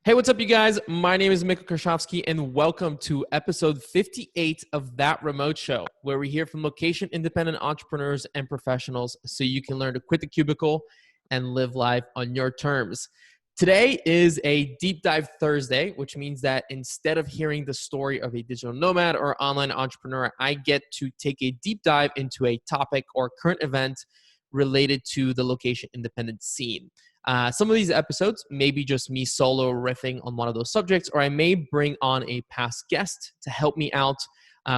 Hey, what's up, you guys? My name is Mitko Karshovski, and welcome to episode 58 of That Remote Show, where we hear from location-independent entrepreneurs and professionals so you can learn to quit the cubicle and live life on your terms. Today is a Deep Dive Thursday, which means that instead of hearing the story of a digital nomad or online entrepreneur, I get to take a deep dive into a topic or current event related to the location-independent scene. Some of these episodes may be just me solo riffing on one of those subjects, or I may bring on a past guest to help me out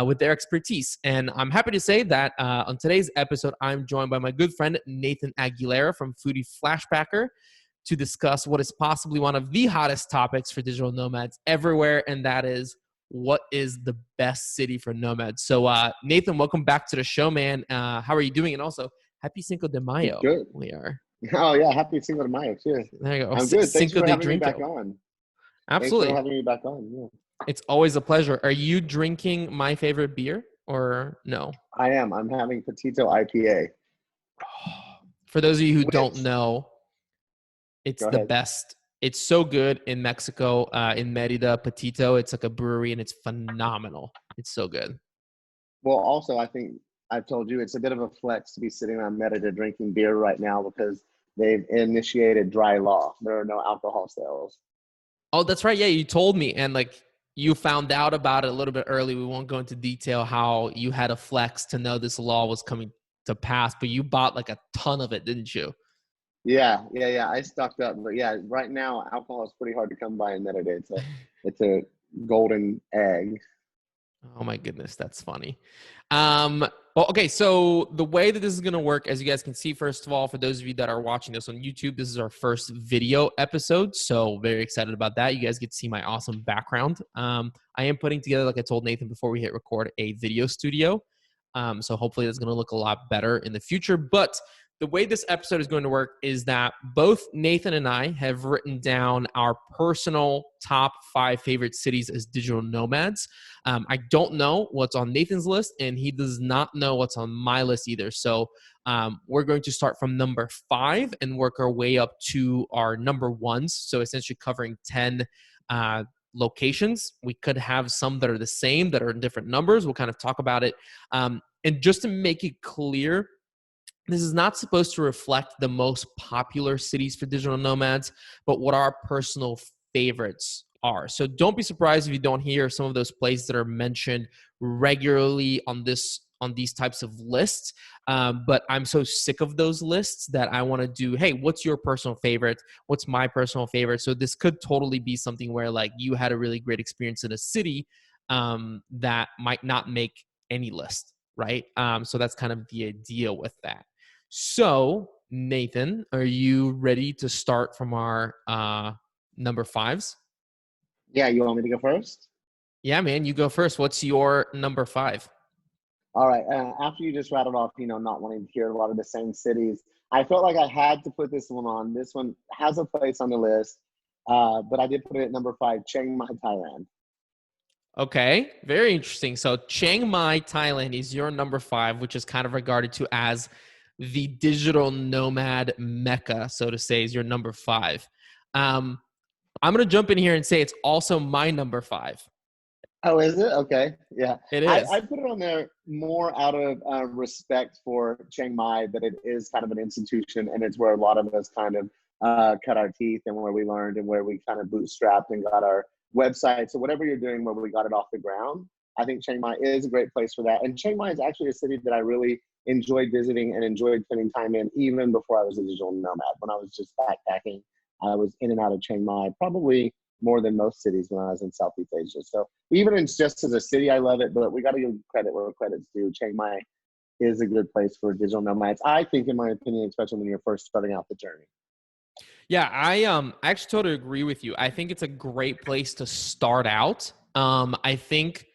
with their expertise. And I'm happy to say that on today's episode, I'm joined by my good friend, Nathan Aguilera from Foodie Flashpacker to discuss what is possibly one of the hottest topics for digital nomads everywhere, and that is, what is the best city for nomads? So Nathan, welcome back to the show, man. How are you doing? And also, happy Cinco de Mayo. Good. We are. Oh yeah, happy Cinco de Mayo too. There you go. I'm good. Thanks Cinco for de having me Drinko. back on. Absolutely. Thanks for having me back on. Yeah. It's always a pleasure. Are you drinking my favorite beer or no? I am. I'm having Petito IPA. For those of you who don't know, it's Go the ahead. best. It's so good in Mexico, in Merida, Petito. It's like a brewery and it's phenomenal. It's so good. Well, also, I think I've told you it's a bit of a flex to be sitting on Merida drinking beer right now because they've initiated dry law. There are no alcohol sales. Oh, that's right. Yeah, you told me. And like you found out about it a little bit early. We won't go into detail how you had a flex to know this law was coming to pass, but you bought like a ton of it, didn't you? Yeah. I stocked up, but yeah, right now alcohol is pretty hard to come by in Merida. It's a golden egg. Oh my goodness, that's funny. Well, okay, so the way that this is going to work, as you guys can see, first of all, for those of you that are watching this on YouTube, this is our first video episode, so very excited about that. You guys get to see my awesome background. I am putting together, like I told Nathan before we hit record, a video studio, so hopefully that's going to look a lot better in the future, but the way this episode is going to work is that both Nathan and I have written down our personal top 5 favorite cities as digital nomads. I don't know what's on Nathan's list, and he does not know what's on my list either. So we're going to start from number 5 and work our way up to our number 1s. So essentially covering 10 locations. We could have some that are the same, that are in different numbers. We'll kind of talk about it. And just to make it clear, this is not supposed to reflect the most popular cities for digital nomads, but what our personal favorites are. So don't be surprised if you don't hear some of those places that are mentioned regularly on these types of lists. But I'm so sick of those lists that I want to do, hey, what's your personal favorite? What's my personal favorite? So this could totally be something where like you had a really great experience in a city that might not make any list, right? So that's kind of the idea with that. So, Nathan, are you ready to start from our number 5s? Yeah, you want me to go first? Yeah, man, you go first. What's your number 5? All right. After you just rattled off, not wanting to hear a lot of the same cities, I felt like I had to put this one on. This one has a place on the list, but I did put it at number 5, Chiang Mai, Thailand. Okay, very interesting. So Chiang Mai, Thailand is your number 5, which is kind of regarded to as the digital nomad mecca, so to say, is your number 5. I'm going to jump in here and say it's also my number 5. Oh, is it? Okay. Yeah. It is. I put it on there more out of respect for Chiang Mai, that it is kind of an institution, and it's where a lot of us kind of cut our teeth, and where we learned, and where we kind of bootstrapped and got our website. So whatever you're doing where we got it off the ground, I think Chiang Mai is a great place for that. And Chiang Mai is actually a city that I really enjoyed visiting and enjoyed spending time in, even before I was a digital nomad. When I was just backpacking, I was in and out of Chiang Mai probably more than most cities when I was in Southeast Asia. So even just as a city, I love it, but we got to give credit where credit's due. Chiang Mai is a good place for digital nomads, I think, in my opinion, especially when you're first starting out the journey. Yeah, I actually totally agree with you. I think it's a great place to start out. I think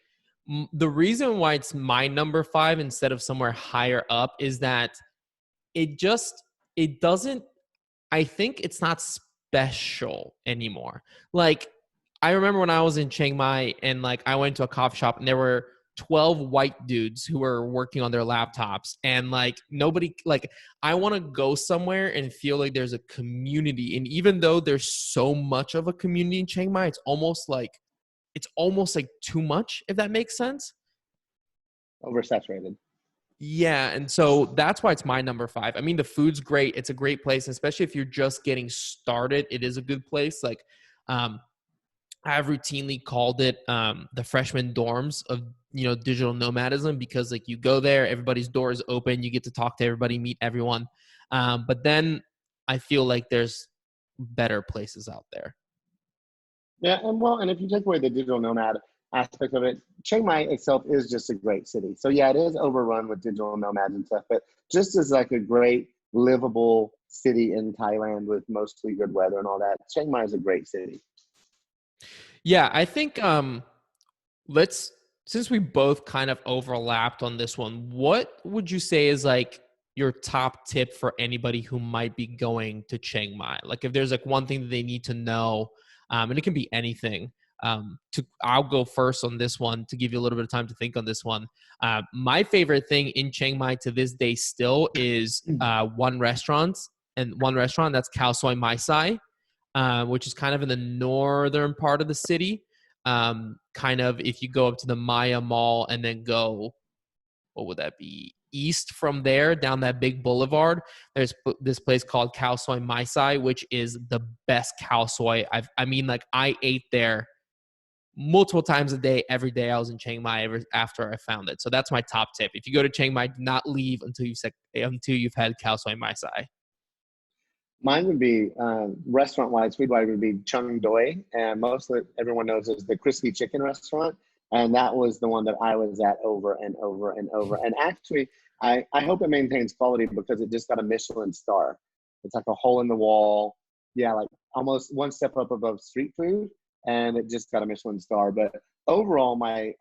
the reason why it's my number 5 instead of somewhere higher up is that it doesn't, I think it's not special anymore. Like, I remember when I was in Chiang Mai and like I went to a coffee shop and there were 12 white dudes who are working on their laptops, and like nobody, like I want to go somewhere and feel like there's a community. And even though there's so much of a community in Chiang Mai, it's almost like too much, if that makes sense. Oversaturated. Yeah, and so that's why it's my number 5. I mean, the food's great. It's a great place, especially if you're just getting started. It is a good place. Like, I've routinely called it the freshman dorms of digital nomadism, because like you go there, everybody's door is open, you get to talk to everybody, meet everyone. But then I feel like there's better places out there. Yeah, and if you take away the digital nomad aspect of it, Chiang Mai itself is just a great city. So yeah, it is overrun with digital nomads and stuff, but just as like a great livable city in Thailand with mostly good weather and all that, Chiang Mai is a great city. Yeah, I think since we both kind of overlapped on this one, what would you say is like your top tip for anybody who might be going to Chiang Mai? Like if there's like one thing that they need to know, and it can be anything. I'll go first on this one to give you a little bit of time to think on this one. My favorite thing in Chiang Mai to this day still is one restaurant that's Khao Soi Mai Sai, which is kind of in the northern part of the city. Kind of if you go up to the Maya Mall and then go, what would that be? East from there, down that big boulevard, there's this place called Khao Soi Mai Sai, which is the best khao soi. I ate there multiple times a day, every day I was in Chiang Mai after I found it. So that's my top tip. If you go to Chiang Mai, do not leave until you've had Khao Soi Mai Sai. Mine would be restaurant-wise, food-wise would be Chung Doi, and mostly everyone knows is the crispy chicken restaurant, and that was the one that I was at over and over and over. And actually, I hope it maintains quality because it just got a Michelin star. It's like a hole in the wall, yeah, like almost one step up above street food, and it just got a Michelin star. But overall, my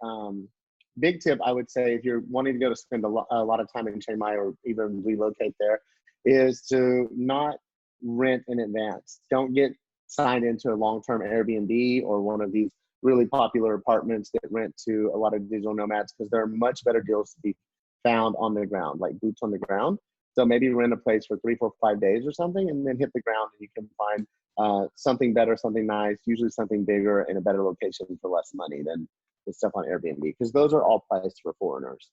big tip, I would say, if you're wanting to go to spend a lot of time in Chiang Mai or even relocate there, is to not rent in advance. Don't get signed into a long-term Airbnb or one of these really popular apartments that rent to a lot of digital nomads, because there are much better deals to be found on the ground, like boots on the ground. So maybe rent a place for 3, 4, 5 days or something, and then hit the ground, and you can find something better, something nice, usually something bigger in a better location for less money than the stuff on Airbnb, because those are all priced for foreigners.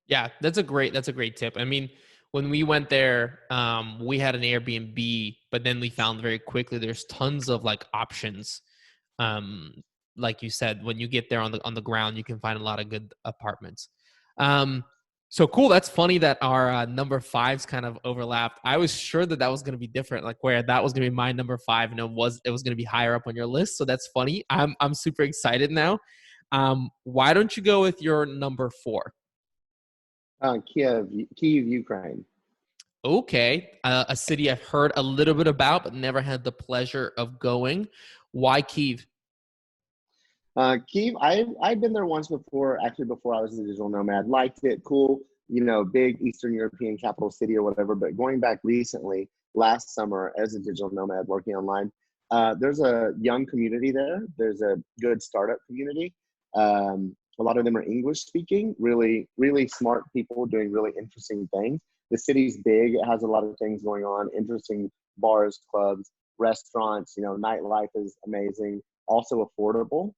Yeah, that's a great tip. I mean, when we went there, we had an Airbnb, but then we found very quickly there's tons of like options. Like you said, when you get there on the ground, you can find a lot of good apartments. So cool. That's funny that our number 5s kind of overlapped. I was sure that was going to be different, like where that was going to be my number 5, and it was going to be higher up on your list. So that's funny. I'm super excited now. Why don't you go with your number 4? Kiev, Ukraine. Okay, a city I've heard a little bit about, but never had the pleasure of going. Why Kyiv? Kyiv, I've been there once before, actually before I was a digital nomad. Liked it, cool, big Eastern European capital city or whatever. But going back recently, last summer as a digital nomad working online, there's a young community there. There's a good startup community. A lot of them are English speaking, really, really smart people doing really interesting things. The city's big. It has a lot of things going on, interesting bars, clubs, restaurants, nightlife is amazing, also affordable,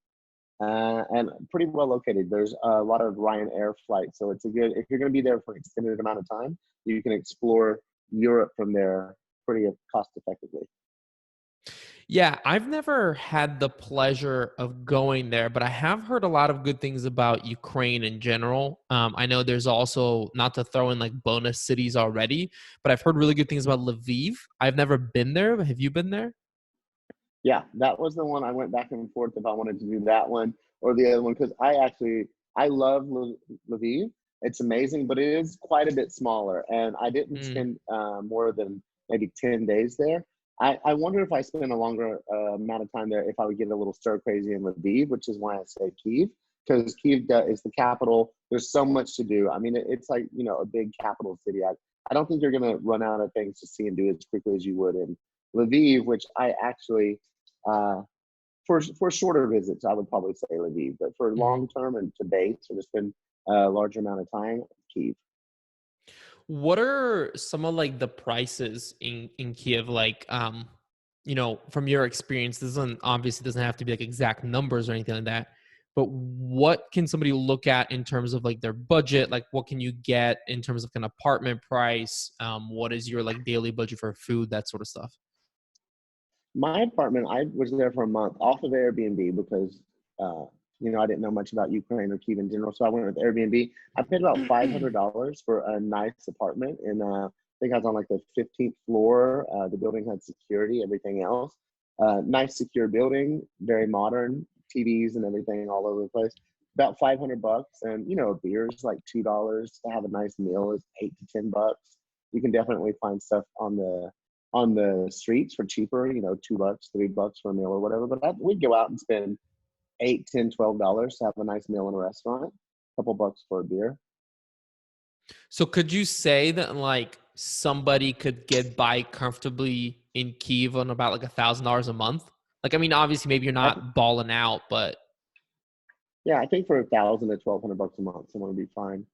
and pretty well located. There's a lot of Ryanair flights. So it's if you're going to be there for an extended amount of time, you can explore Europe from there pretty cost effectively. Yeah, I've never had the pleasure of going there, but I have heard a lot of good things about Ukraine in general. I know there's also, not to throw in like bonus cities already, but I've heard really good things about Lviv. I've never been there, but have you been there? Yeah, that was the one I went back and forth if I wanted to do that one or the other one, because I love Lviv. It's amazing, but it is quite a bit smaller, and I didn't spend more than maybe 10 days there. I wonder if I spend a longer amount of time there, if I would get a little stir crazy in Lviv, which is why I say Kyiv, because Kyiv is the capital. There's so much to do. I mean, it's like, a big capital city. I don't think you're going to run out of things to see and do as quickly as you would in Lviv, which I actually for shorter visits, I would probably say Lviv, but for Mhm. long term and to base or to spend a larger amount of time, Kyiv. What are some of like the prices in Kiev? Like, from your experience, this doesn't obviously doesn't have to be like exact numbers or anything like that. But what can somebody look at in terms of like their budget? Like, what can you get in terms of an apartment price? What is your like daily budget for food? That sort of stuff. My apartment, I was there for a month off of Airbnb because, uh, I didn't know much about Ukraine or Kyiv in general. So I went with Airbnb. I paid about $500 for a nice apartment. And I think I was on like the 15th floor. The building had security, everything else. Nice, secure building, very modern, TVs and everything all over the place. About $500. And, beer is like $2 to have a nice meal is $8 to $10. You can definitely find stuff on the streets for cheaper, $2, $3 for a meal or whatever. But we'd go out and spend 8, 10, $12 to have a nice meal in a restaurant, a couple bucks for a beer. So could you say that like somebody could get by comfortably in Kiev on about like $1,000 a month? Like, I mean, obviously maybe you're I, not balling out, but yeah, I think for 1,000 to 1,200 bucks a month, someone would be fine.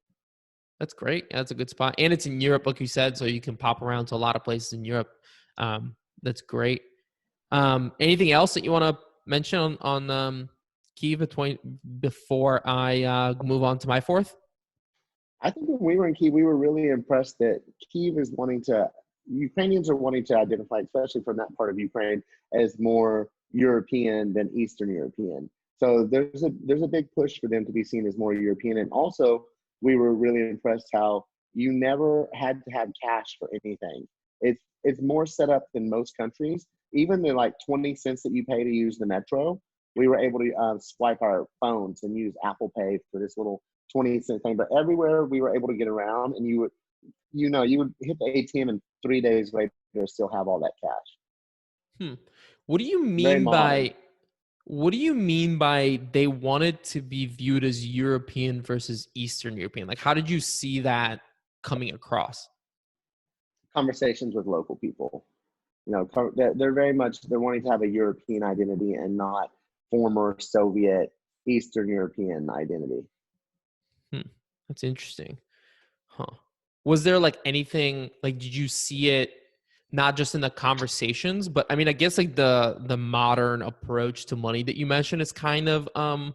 that's great. That's a good spot. And it's in Europe, like you said, so you can pop around to a lot of places in Europe. That's great. Anything else that you want to mention on Kiev before I move on to my fourth? I think when we were in Kyiv, we were really impressed that Ukrainians are wanting to identify, especially from that part of Ukraine, as more European than Eastern European. So there's a big push for them to be seen as more European. And also, we were really impressed how you never had to have cash for anything. It's more set up than most countries. Even the like 20 cents that you pay to use the metro, we were able to swipe our phones and use Apple Pay for this little 20-cent thing. But everywhere we were able to get around, and you would hit the ATM and 3 days later still have all that cash. Hmm. What do you Very mean modern. by they wanted to be viewed as European versus Eastern European? Like, how did you see that coming across? Conversations with local people. They're very much they're wanting to have a European identity and not former Soviet Eastern European identity. Hmm. That's interesting. Huh. Was there like anything like did you see it not just in the conversations, but I mean I guess like the modern approach to money that you mentioned is kind of a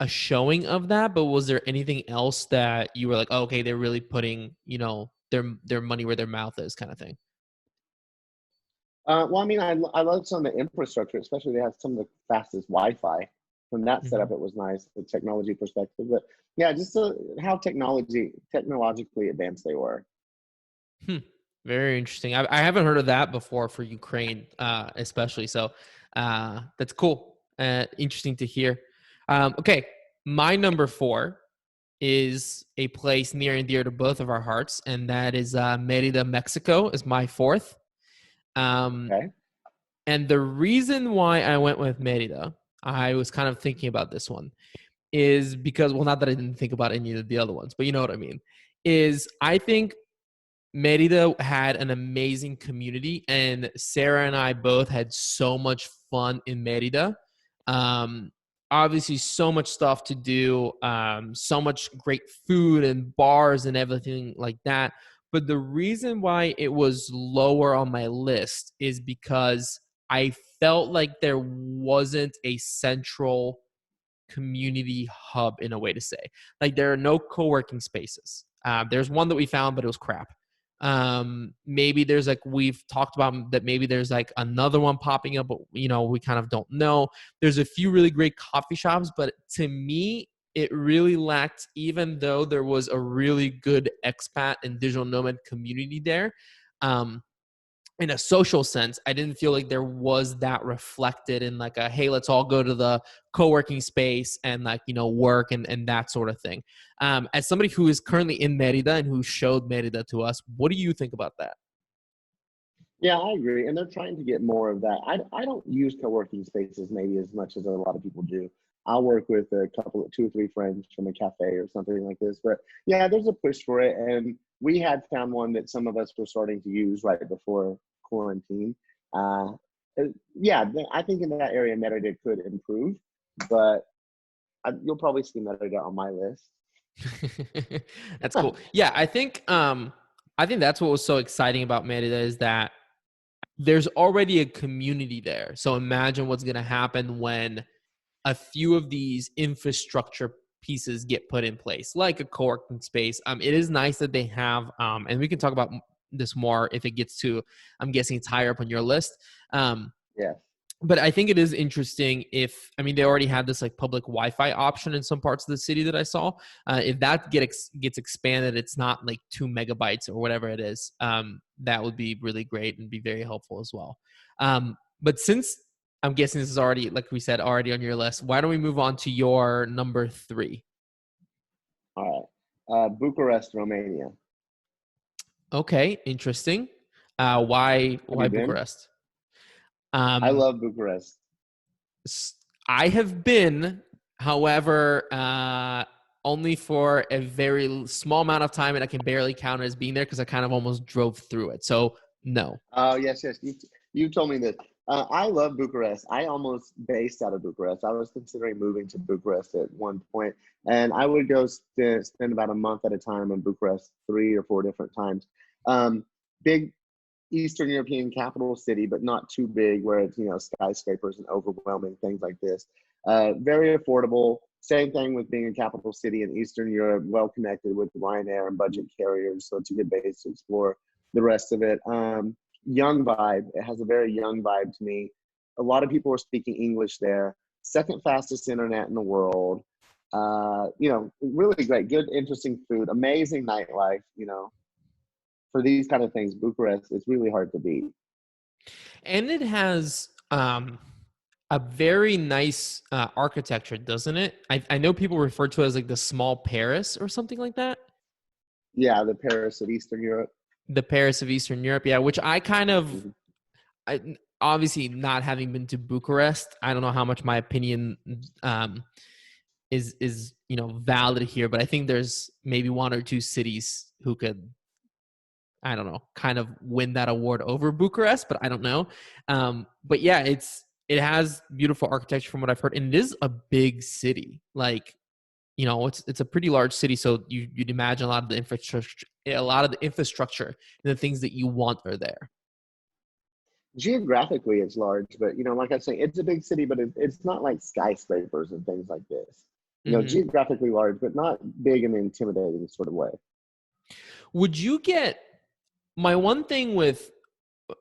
a showing of that, but was there anything else that you were like, oh, okay, they're really putting, their money where their mouth is kind of thing? Well, I mean, I love some of the infrastructure, especially they have some of the fastest Wi-Fi. From that setup, Mhm. it was nice, the technology perspective. But yeah, just how technologically advanced they were. Hmm. Very interesting. I haven't heard of that before for Ukraine, especially. So that's cool. Interesting to hear. Okay, my number four is a place near and dear to both of our hearts, and that is Merida, Mexico, is my fourth. Um, Okay. and the reason why I went with Merida, I was kind of thinking about this one, is because, well, not that I didn't think about any of the other ones, but you know what I mean, is I think Merida had an amazing community, and Sarah and I both had so much fun in Merida. Um, Obviously, so much stuff to do, so much great food and bars and everything like that. But the reason why it was lower on my list is because I felt like there wasn't a central community hub in a way to say. Like there are no co-working spaces. There's one that we found, but it was crap. Maybe there's like we've talked about that. Maybe there's like another one popping up, but we kind of don't know. There's a few really great coffee shops, but to me, it really lacked. Even though there was a really good expat and digital nomad community there, um, in a social sense, I didn't feel like there was that reflected in like a, hey, let's all go to the co-working space and like, work and that sort of thing. As somebody who is currently in Merida and who showed Merida to us, what do you think about that? Yeah, I agree. And they're trying to get more of that. I don't use co-working spaces maybe as much as a lot of people do. I'll work with a couple of 2 or 3 friends from a cafe or something like this. But yeah, there's a push for it. And we had found one that some of us were starting to use right before quarantine. Yeah, I think in that area, Merida could improve, but you'll probably see Merida on my list. That's cool. Yeah, I think that's what was so exciting about Merida is that there's already a community there. So imagine what's going to happen when a few of these infrastructure pieces get put in place, like a co-working space. It is nice that they have, and we can talk about this more if it gets to, I'm guessing it's higher up on your list. Yeah. But I think it is interesting if, I mean, they already have this like public Wi-Fi option in some parts of the city that I saw. If that gets expanded, it's not like 2 megabytes or whatever it is. That would be really great and be very helpful as well. But since I'm guessing this is already, like we said, already on your list, why don't we move on to your number 3? All right. Bucharest, Romania. Okay, interesting. Why Have you been? Bucharest? I Um, love Bucharest. I have been, however, only for a very small amount of time, and I can barely count it as being there because I kind of almost drove through it. So no. Oh, yes, yes. You told me that. I love Bucharest. I almost based out of Bucharest. I was considering moving to Bucharest at one point, and I would go spend about a month at a time in Bucharest, 3 or 4 different times. Big Eastern European capital city, but not too big where it's, skyscrapers and overwhelming things like this. Very affordable. Same thing with being a capital city in Eastern Europe, well connected with Ryanair and budget carriers. So it's a good base to explore the rest of it. Young vibe. It has a very young vibe to me. A lot of people are speaking English there. Second fastest internet in the world. Really great, good, interesting food, amazing nightlife, for these kind of things, Bucharest is really hard to beat. And it has a very nice architecture, doesn't it? I know people refer to it as like the small Paris or something like that. Yeah, the Paris of Eastern Europe. The Paris of Eastern Europe, yeah, which I kind of, Mm-hmm. obviously not having been to Bucharest, I don't know how much my opinion is valid here, but I think there's maybe 1 or 2 cities who could, I don't know, kind of win that award over Bucharest, but I don't know. But yeah, it has beautiful architecture from what I've heard, and it is a big city. Like, it's a pretty large city, so you'd imagine a lot of the infrastructure and the things that you want are there. Geographically, it's large, but like I say, it's a big city, but it's not like skyscrapers and things like this. Hmm. Geographically large, but not big in an intimidating sort of way. Would you get my one thing with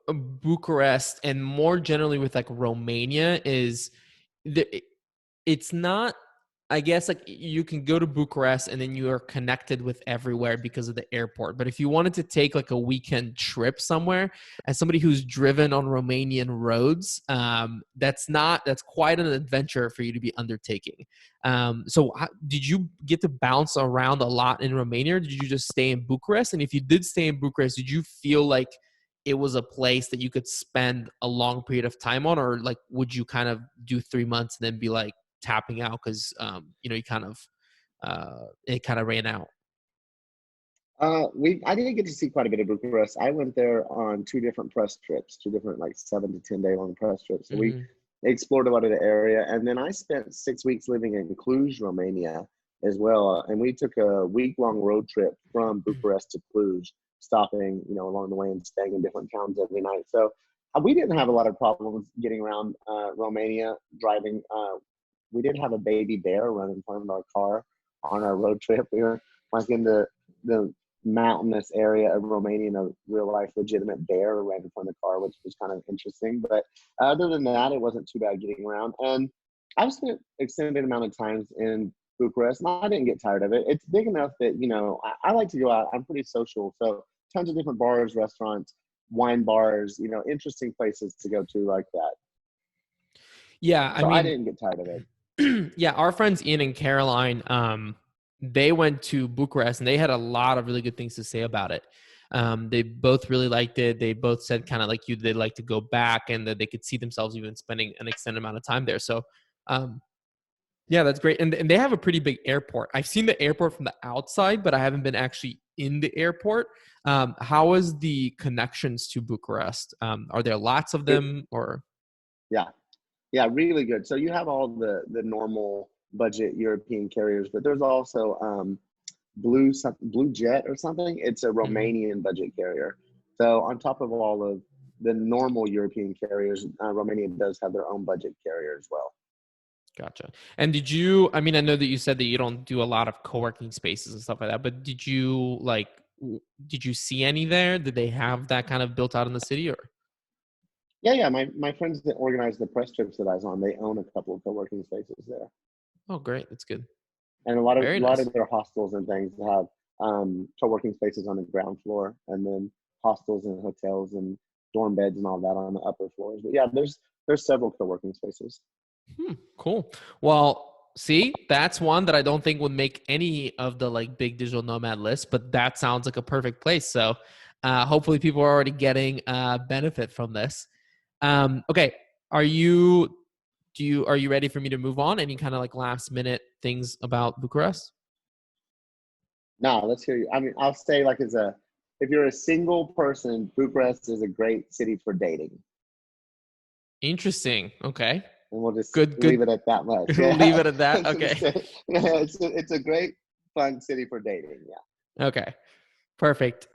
Bucharest and more generally with like Romania is it's not, I guess, like you can go to Bucharest and then you are connected with everywhere because of the airport. But if you wanted to take like a weekend trip somewhere, as somebody who's driven on Romanian roads, that's quite an adventure for you to be undertaking. So did you get to bounce around a lot in Romania, or did you just stay in Bucharest? And if you did stay in Bucharest, did you feel like it was a place that you could spend a long period of time on, or like would you kind of do 3 months and then be like tapping out because you kind of it kind of ran out? I didn't get to see quite a bit of Bucharest. I went there on 2 different press trips, 2 different like 7 to 10 day long press trips. So we Hmm. explored a lot of the area, and then I spent 6 weeks living in Cluj, Romania, as well. And we took a week-long road trip from Bucharest to Cluj, stopping along the way and staying in different towns every night. So we didn't have a lot of problems getting around Romania driving. We did have a baby bear run in front of our car on our road trip. We were like in the mountainous area of Romania, and a real life legitimate bear ran in front of the car, which was kind of interesting. But other than that, it wasn't too bad getting around. And I've spent extended amount of times in Bucharest, and I didn't get tired of it. It's big enough that I like to go out. I'm pretty social, so tons of different bars, restaurants, wine bars, interesting places to go to like that. Yeah, I So I mean, didn't get tired of it. yeah, our friends Ian and Caroline, they went to Bucharest and they had a lot of really good things to say about it. They both really liked it. They both said kind of like you, they'd like to go back and that they could see themselves even spending an extended amount of time there. So, yeah, that's great. And they have a pretty big airport. I've seen the airport from the outside, but I haven't been actually in the airport. How is the connections to Bucharest? Are there lots of It, them or? Yeah. Yeah, really good. So you have all the normal budget European carriers, but there's also Blue Jet or something. It's a Hmm. Romanian budget carrier. So on top of all of the normal European carriers, Romania does have their own budget carrier as well. Gotcha. And did you, I mean, I know that you said that you don't do a lot of co-working spaces and stuff like that, but did you like, did you see any there? Did they have that kind of built out in the city or? Yeah, yeah. My friends that organize the press trips that I was on, they own a couple of co-working spaces there, Oh, great. That's good. and a Very lot nice. of their hostels and things have co-working spaces on the ground floor, and then hostels and hotels and dorm beds and all that on the upper floors. But yeah, there's several co-working spaces. Cool. Well, see, that's one that I don't think would make any of the like big digital nomad lists, but that sounds like a perfect place. So hopefully people are already getting benefit from this. Okay. Are you are you ready for me to move on? Any kind of like last minute things about Bucharest? Now, let's hear you. I mean, I'll say like if you're a single person, Bucharest is a great city for dating, Interesting. Okay. and we'll just Good, leave good. it at that much. Leave Yeah, it at that. Okay. it's a great fun city for dating. Yeah. Okay. Perfect.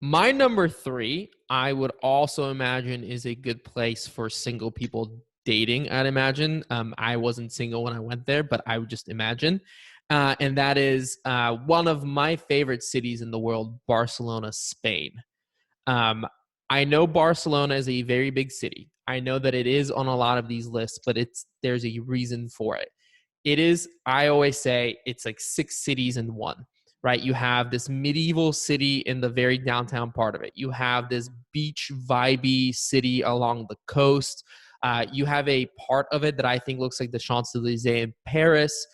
My number three, I would also imagine is a good place for single people dating. I'd imagine. I wasn't single when I went there, but I would just imagine. And that is one of my favorite cities in the world, Barcelona, Spain. Um, I know Barcelona is a very big city. I know that it is on a lot of these lists, but there's a reason for it. It is, I always say, it's like six cities in one, right? You have this medieval city in the very downtown part of it. You have this beach vibey city along the coast. You have a part of it that I think looks like the Champs-Elysees in Paris.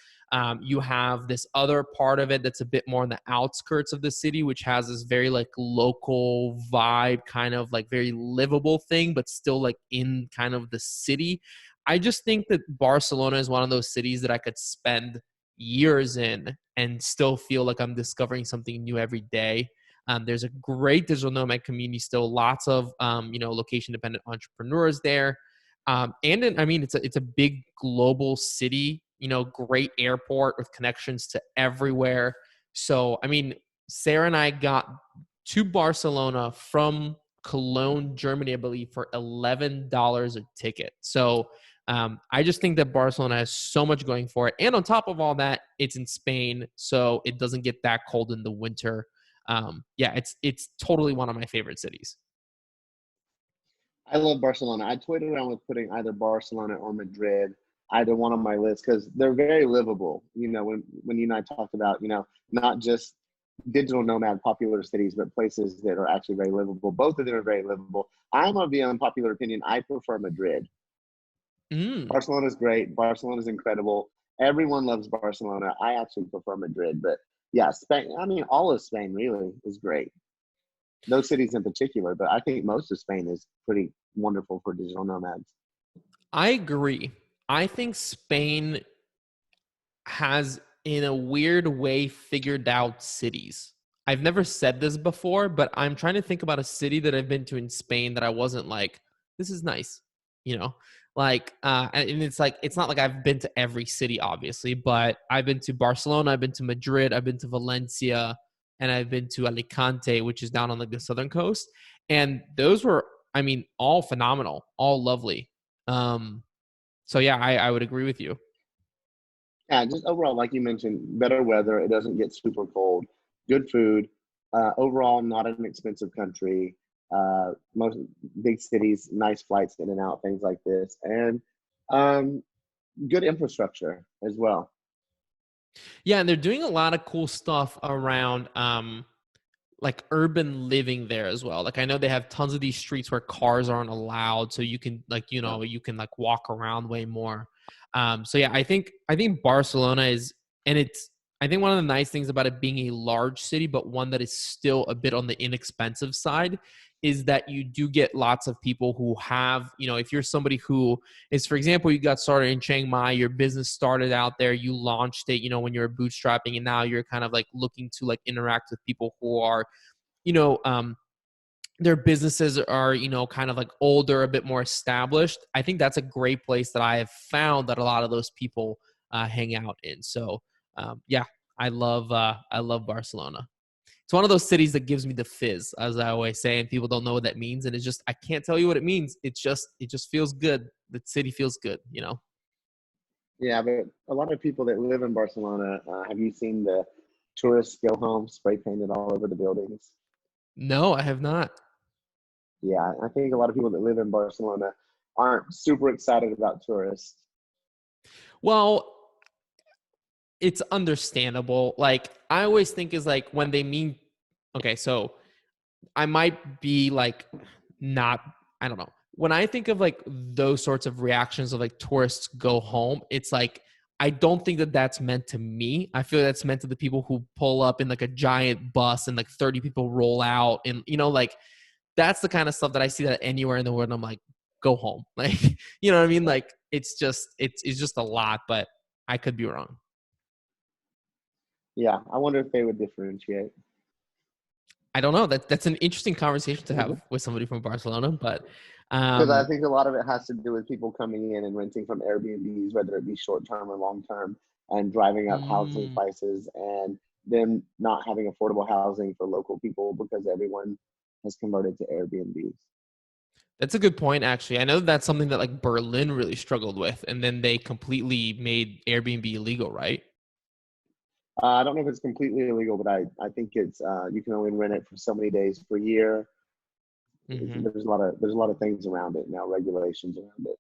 You have this other part of it that's a bit more on the outskirts of the city, which has this very like local vibe, kind of like very livable thing, but still like in kind of the city. I just think that Barcelona is one of those cities that I could spend years in and still feel like I'm discovering something new every day. There's a great digital nomad community still, lots of location dependent entrepreneurs there. I mean, it's a big global city, great airport with connections to everywhere. So, I mean, Sarah and I got to Barcelona from Cologne, Germany, I believe, for $11 a ticket. So, I just think that Barcelona has so much going for it. And on top of all that, it's in Spain, so it doesn't get that cold in the winter. Yeah, it's totally one of my favorite cities. I love Barcelona. I toyed around with putting either Barcelona or Madrid, either one on my list, because they're very livable. When you and I talked about, not just digital nomad popular cities, but places that are actually very livable. Both of them are very livable. I'm of the unpopular opinion. I prefer Madrid. Mm. Barcelona's great. Barcelona's incredible. Everyone loves Barcelona. I actually prefer Madrid, but yeah, Spain. I mean, all of Spain really is great. Those cities in particular, but I think most of Spain is pretty wonderful for digital nomads. I agree. I think Spain has, in a weird way, figured out cities. I've never said this before, but I'm trying to think about a city that I've been to in Spain that I wasn't like, this is nice, you know? And it's like, it's not like I've been to every city, obviously, but I've been to Barcelona, I've been to Madrid, I've been to Valencia, and I've been to Alicante, which is down on like the southern coast. And those were, I mean, all phenomenal, all lovely. So yeah, I would agree with you. Yeah, just overall, like you mentioned, better weather. It doesn't get super cold. Good food. Overall, not an expensive country. Most big cities, nice flights in and out, things like this, and um, good infrastructure as well. Yeah, and they're doing a lot of cool stuff around like urban living there as well. Like I know they have tons of these streets where cars aren't allowed, so you can like, Yeah. you can like walk around way more. So yeah, I think Barcelona is, and it's, I think one of the nice things about it being a large city, but one that is still a bit on the inexpensive side, is that you do get lots of people who have, if you're somebody who is, for example, you got started in Chiang Mai, your business started out there, you launched it, when you were bootstrapping, and now you're kind of like looking to like interact with people who are, you know, um, their businesses are, you know, kind of like older, a bit more established. I think that's a great place that I have found that a lot of those people hang out in. So yeah, I love Barcelona. It's one of those cities that gives me the fizz, as I always say, and people don't know what that means. And it's just, I can't tell you what it means. It just feels good. The city feels good, you know? Yeah, but a lot of people that live in Barcelona, have you seen the tourists go home spray painted all over the buildings? No, I have not. Yeah, I think a lot of people that live in Barcelona aren't super excited about tourists. Well, it's understandable. Like, I always think is like when they mean, okay, so I might be like not, I don't know. When I think of like those sorts of reactions of like tourists go home, it's like I don't think that that's meant to me. I feel that's meant to the people who pull up in like a giant bus and like 30 people roll out, and you know, like that's the kind of stuff that I see that anywhere in the world. And I'm like, go home. Like, you know what I mean? Like it's just a lot, but I could be wrong. Yeah, I wonder if they would differentiate. I don't know. That's an interesting conversation to have with somebody from Barcelona, but Because I um, think a lot of it has to do with people coming in and renting from Airbnbs, whether it be short term or long term, and driving up housing mm, prices and them not having affordable housing for local people because everyone has converted to Airbnbs. that's a good point, actually. I know that's something that like Berlin really struggled with, and then they completely made Airbnb illegal, right? I don't know if it's completely illegal, but I think it's you can only rent it for so many days per year. Hmm. There's a lot of things around it now, regulations around it.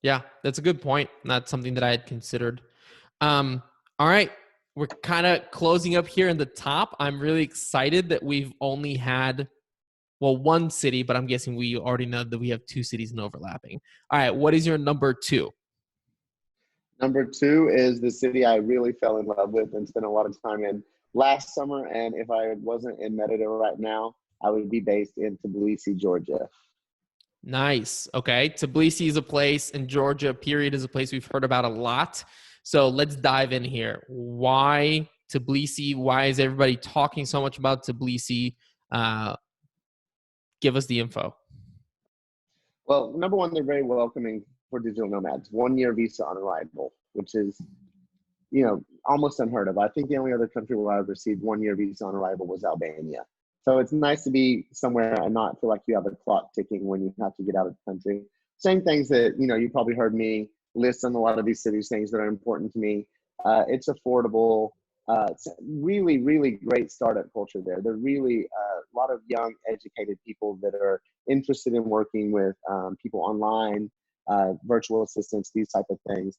Yeah, that's a good point. Not something that I had considered. All right, we're kind of closing up here in the top. I'm really excited that we've only had well one city, but I'm guessing we already know that we have two cities in overlapping. All right, what is your number two? Number two is the city I really fell in love with and spent a lot of time in last summer. And if I wasn't in Merida right now, I would be based in Tbilisi, Georgia. Nice. Okay. Tbilisi is a place, and Georgia, period, is a place we've heard about a lot. So let's dive in here. Why Tbilisi? Why is everybody talking so much about Tbilisi? Uh, Give us the info. Well, number one, they're very welcoming for digital nomads. 1 year visa on arrival, which is, almost unheard of. I think the only other country where I've received 1 year visa on arrival was Albania. So it's nice to be somewhere and not feel like you have a clock ticking when you have to get out of the country. Same things that, you probably heard me list on a lot of these cities, things that are important to me. It's affordable. It's really, really great startup culture there. They're really a lot of young, educated people that are interested in working with people online, virtual assistants, these type of things.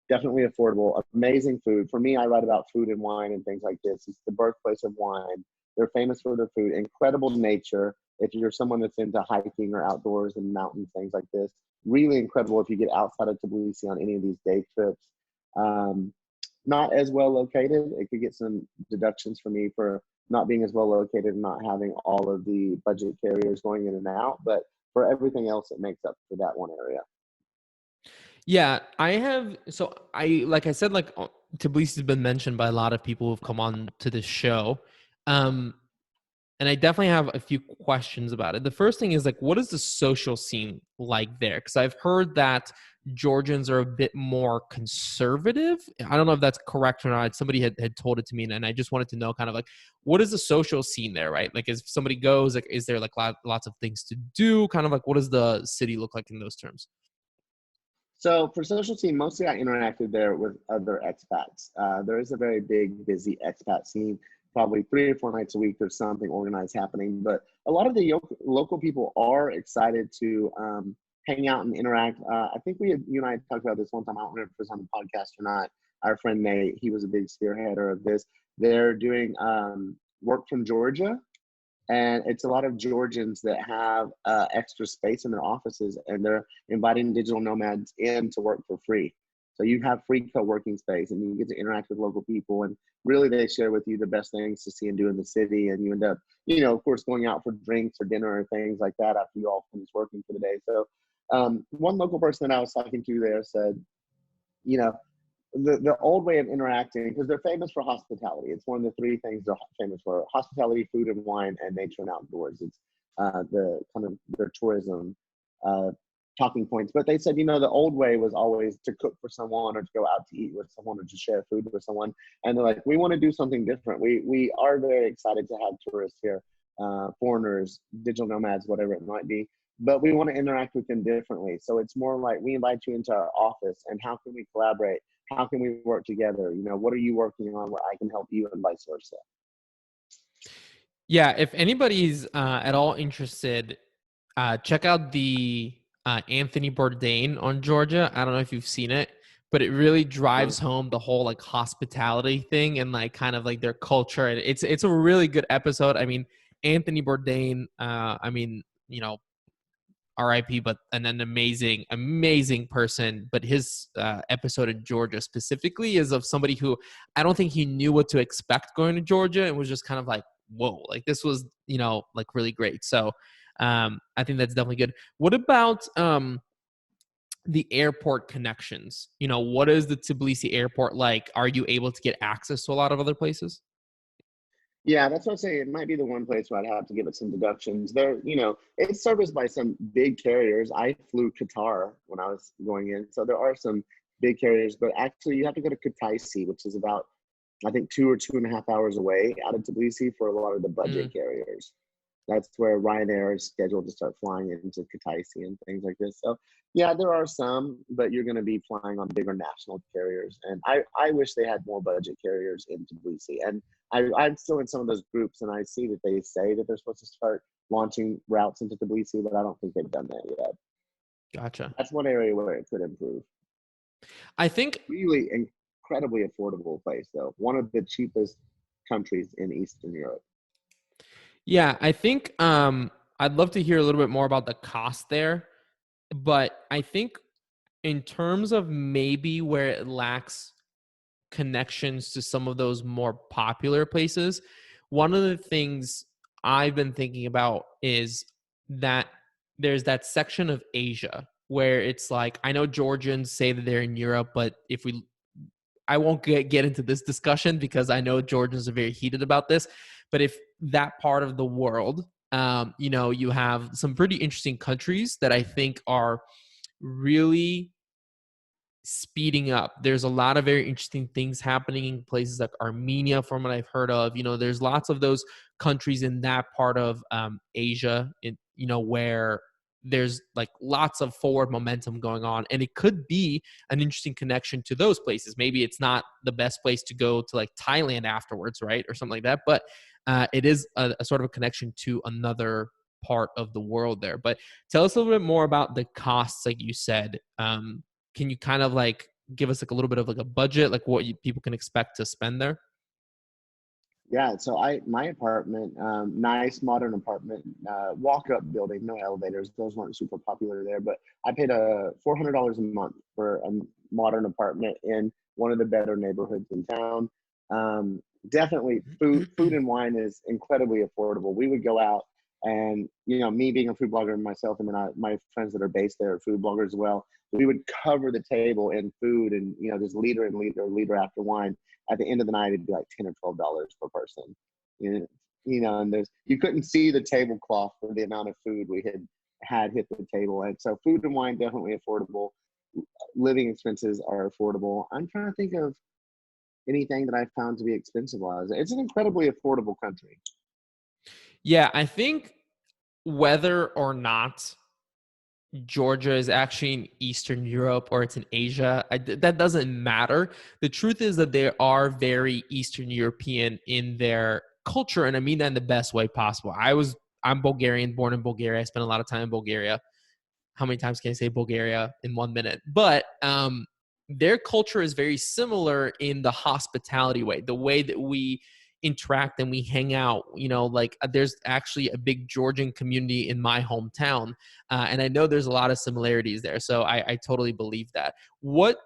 Definitely affordable, amazing food. For me, I write about food and wine and things like this. It's the birthplace of wine. They're famous for their food, incredible nature. If you're someone that's into hiking or outdoors and mountains, things like this, really incredible if you get outside of Tbilisi on any of these day trips. Um, Not as well located. It could get some deductions for me for not being as well located and not having all of the budget carriers going in and out. But for everything else, it makes up for that one area. Yeah, I have. So I, like I said, like Tbilisi has been mentioned by a lot of people who've come on to this show. Um, and I definitely have a few questions about it. The first thing is like, what is the social scene like there? Because I've heard that Georgians are a bit more conservative. I don't know if that's correct or not. Somebody had told it to me, and I just wanted to know kind of like, what is the social scene there, right? Like, if somebody goes, like, is there like lots of things to do? Kind of like, what does the city look like in those terms? So for social team, mostly I interacted there with other expats. There is a very big, busy expat scene. Probably 3 or 4 nights a week, there's something organized happening. But a lot of the local people are excited to hang out and interact. I think you and I talked about this one time. I don't remember if it was on the podcast or not. Our friend Nate, he was a big spearheader of this. They're doing work from Georgia, and it's a lot of Georgians that have extra space in their offices, and they're inviting digital nomads in to work for free. So you have free co-working space, and you get to interact with local people, and really they share with you the best things to see and do in the city. And you end up, of course, going out for drinks or dinner or things like that after you all finish working for the day. So one local person that I was talking to there said, you know, the old way of interacting, because they're famous for hospitality. It's one of the three things they're famous for: hospitality, food and wine, and nature and outdoors. It's the kind of their tourism uh, talking points. But they said, the old way was always to cook for someone or to go out to eat with someone or to share food with someone. And they're like, we want to do something different. We are very excited to have tourists here, foreigners, digital nomads, whatever it might be. But we want to interact with them differently. So it's more like we invite you into our office and how can we collaborate? How can we work together? What are you working on where I can help you and vice versa? Yeah, if anybody's at all interested, check out the Anthony Bourdain on Georgia. I don't know if you've seen it, but it really drives home the whole like hospitality thing and like kind of like their culture. And it's a really good episode. I mean, Anthony Bourdain, RIP, but an amazing person. But his episode in Georgia specifically is of somebody who I don't think he knew what to expect going to Georgia and was just kind of like, whoa, like this was, like really great. So I think that's definitely good. What about the airport connections? What is the Tbilisi airport like? Are you able to get access to a lot of other places? Yeah, that's what I'm saying. It might be the one place where I'd have to give it some deductions. It's serviced by some big carriers. I flew Qatar when I was going in. So there are some big carriers, but actually you have to go to Kutaisi, which is about, I think, 2.5 hours away out of Tbilisi for a lot of the budget carriers. That's where Ryanair is scheduled to start flying into Kutaisi and things like this. So yeah, there are some, but you're going to be flying on bigger national carriers. And I wish they had more budget carriers in Tbilisi. And I'm still in some of those groups, and I see that they say that they're supposed to start launching routes into Tbilisi, but I don't think they've done that yet. Gotcha. That's one area where it could improve. I think really incredibly affordable place, though. One of the cheapest countries in Eastern Europe. Yeah, I think I'd love to hear a little bit more about the cost there, but I think in terms of maybe where it lacks connections to some of those more popular places, one of the things I've been thinking about is that there's that section of Asia where it's like, I know Georgians say that they're in Europe, but I won't get into this discussion because I know Georgians are very heated about this. But if that part of the world, you have some pretty interesting countries that I think are really speeding up. There's a lot of very interesting things happening in places like Armenia, from what I've heard of. There's lots of those countries in that part of Asia, where there's like lots of forward momentum going on, and it could be an interesting connection to those places. Maybe it's not the best place to go to, like Thailand afterwards, right, or something like that, but it is a sort of a connection to another part of the world there. But tell us a little bit more about the costs, like you said. Can you kind of like give us like a little bit of like a budget, like what people can expect to spend there? Yeah, so my apartment, nice modern apartment, walk-up building, no elevators. Those weren't super popular there, but I paid $400 a month for a modern apartment in one of the better neighborhoods in town. Definitely, food and wine is incredibly affordable. We would go out, and me being a food blogger and myself, and then my friends that are based there are food bloggers as well. We would cover the table in food, and just liter after wine. At the end of the night, it'd be like $10 or $12 per person. And you couldn't see the tablecloth for the amount of food we had hit the table. And so food and wine, definitely affordable. Living expenses are affordable. I'm trying to think of anything that I found to be expensive wise. It's an incredibly affordable country. Yeah, I think whether or not Georgia is actually in Eastern Europe or it's in Asia, that doesn't matter. The truth is that they are very Eastern European in their culture, and I mean that in the best way possible. I'm Bulgarian, born in Bulgaria. I spent a lot of time in Bulgaria. How many times can I say Bulgaria in 1 minute? But their culture is very similar in the hospitality way, the way that we interact and we hang out. There's actually a big Georgian community in my hometown, and I know there's a lot of similarities there. So I totally believe that. What,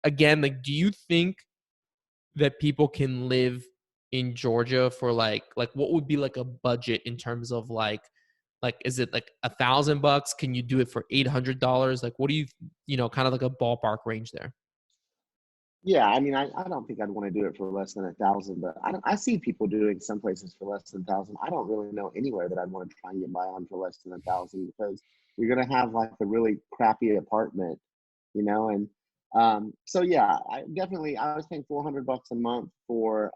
again, do you think that people can live in Georgia for like what would be like a budget in terms of like is it like $1,000? Can you do it for $800? Like, what do you kind of like a ballpark range there? Yeah, I mean, I don't think I'd want to do it for less than 1,000, but I see people doing some places for less than 1,000. I don't really know anywhere that I'd want to try and get by on for less than 1,000 because you're gonna have like a really crappy apartment, and so yeah, I was paying $400 a month for